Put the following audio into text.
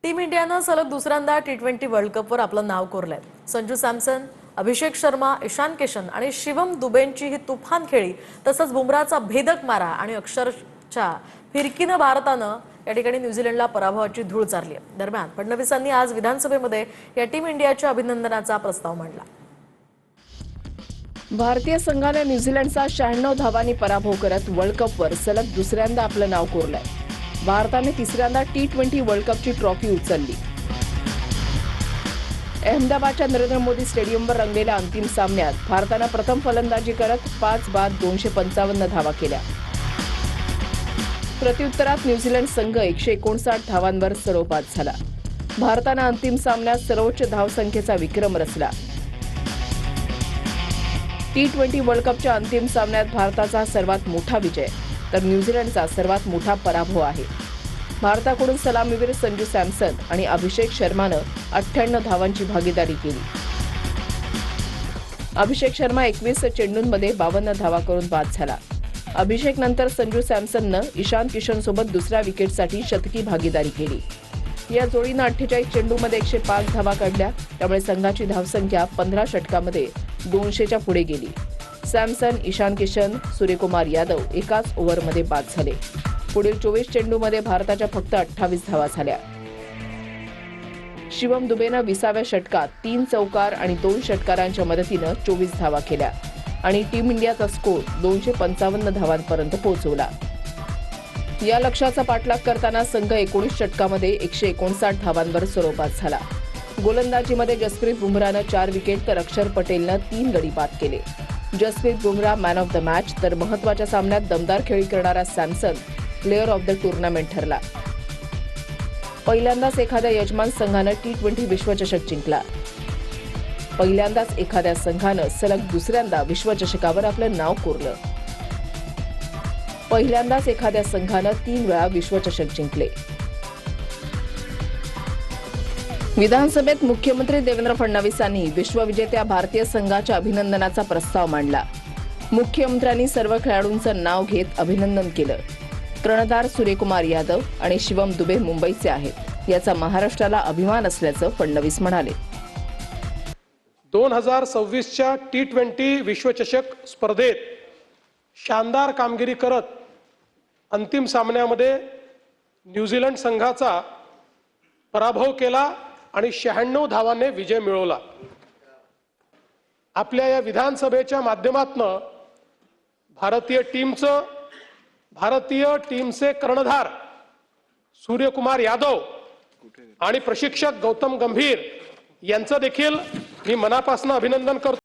Team इंडियानं सलग दुसऱ्यांदा टी20 वर्ल्ड कपवर आपलं नाव कोरलंय। संजू सॅमसन, अभिषेक शर्मा, ईशान किशन आणि शिवम दुबेंची ही तुफान खेळी, तसंच बुमराचा भेदक मारा आणि अक्षरच्या फिरकीनं भारतानं या ठिकाणी न्यूझीलंडला पराभवाची धूळ चारली आहे। दरम्यान फडणवीसांनी आज विधानसभेमध्ये या टीम इंडियाच्या अभिनंदनाचा प्रस्ताव मांडला। भारतीय संघाने न्यूझीलंडचा 96 धावांनी पराभव करत वर्ल्ड कपवर सलग दुसऱ्यांदा आपलं नाव कोरलंय। भारताने तिसऱ्यांदा टी20 वर्ल्ड कपची ट्रॉफी उचलली। अहमदाबादच्या नरेंद्र मोदी स्टेडियमवर रंगलेल्या अंतिम सामन्यात भारतानं प्रथम फलंदाजी करत 5 बाद 255 धावा केल्या। प्रत्युत्तरात न्यूझीलंड संघ 159 धावांवर सरोपात झाला। भारतानं अंतिम सामन्यात सर्वोच्च धावसंख्येचा विक्रम रचला। टी20 वर्ल्ड कपच्या अंतिम सामन्यात भारताचा सर्वात मोठा विजय तर न्यूझीलंडचा सर्वात मोठा पराभव आहे। भारताकडून सलामीवीर संजू सॅमसन आणि अभिषेक शर्मानं 98 धावांची भागीदारी केली। अभिषेक शर्मा 21 चेंडूंमध्ये 52 धावा करून बाद झाला। अभिषेक नंतर संजू सॅमसननं ईशान किशन सोबत दुसऱ्या विकेटसाठी शतकी भागीदारी केली। या जोडीनं 48 चेंडूमध्ये 105 धावा काढल्या, त्यामुळे संघाची धावसंख्या 15 षटकामध्ये 200च्या पुढे गेली। सॅमसन, ईशान किशन, सूर्यकुमार यादव एकाच ओव्हरमध्ये बाद झाले। पुढील 24 चेंडूमध्ये भारताच्या फक्त 28 धावा झाल्या। शिवम दुबेनं 20व्या षटकात 3 चौकार आणि 2 षटकारांच्या मदतीनं 24 धावा केल्या आणि टीम इंडियाचा स्कोर 255 धावांपर्यंत पोहोचवला। या लक्ष्याचा पाठलाग करताना संघ 19 षटकामध्ये 159 धावांवर सरोपात झाला। गोलंदाजीमध्ये जसप्रीत बुमराहनं 4 विकेट तर अक्षर पटेलनं 3 गडी बाद केले। Jasprit Bumrah man of the match तर महत्त्वाच्या सामन्यात दमदार खेळी करणारा Samson player of the tournament ठरला। पहिल्यांदाच एखाद्या यजमान संघानं टी20 विश्वचषक जिंकला। पहिल्यांदाच एखाद्या संघानं सलग दुसऱ्यांदा विश्वचषकावर आपलं नाव कोरलं। पहिल्यांदाच एखाद्या संघानं 3 वेळा विश्वचषक जिंकले। विधानसभेत मुख्यमंत्री देवेंद्र फडणवीसांनी विश्वविजेत्या भारतीय संघाच्या अभिनंदनाचा प्रस्ताव मांडला। मुख्यमंत्र्यांनी सर्व खेळाडूंचं नाव घेत अभिनंदन केलं। कर्णधार सूर्यकुमार यादव आणि शिवम दुबे मुंबईचे आहेत, याचा महाराष्ट्राला अभिमान असल्याचं फडणवीस म्हणाले। 2026च्या टी20 विश्वचषक स्पर्धेत शानदार कामगिरी करत अंतिम सामन्यामध्ये न्यूझीलंड संघाचा पराभव केला आणि 96 धावांनी विजय मिळवला। आपल्या या विधानसभेच्या माध्यमातून भारतीय टीमचे कर्णधार सूर्यकुमार यादव आणि प्रशिक्षक गौतम गंभीर यांचं देखील मी मनापासून अभिनंदन करतो।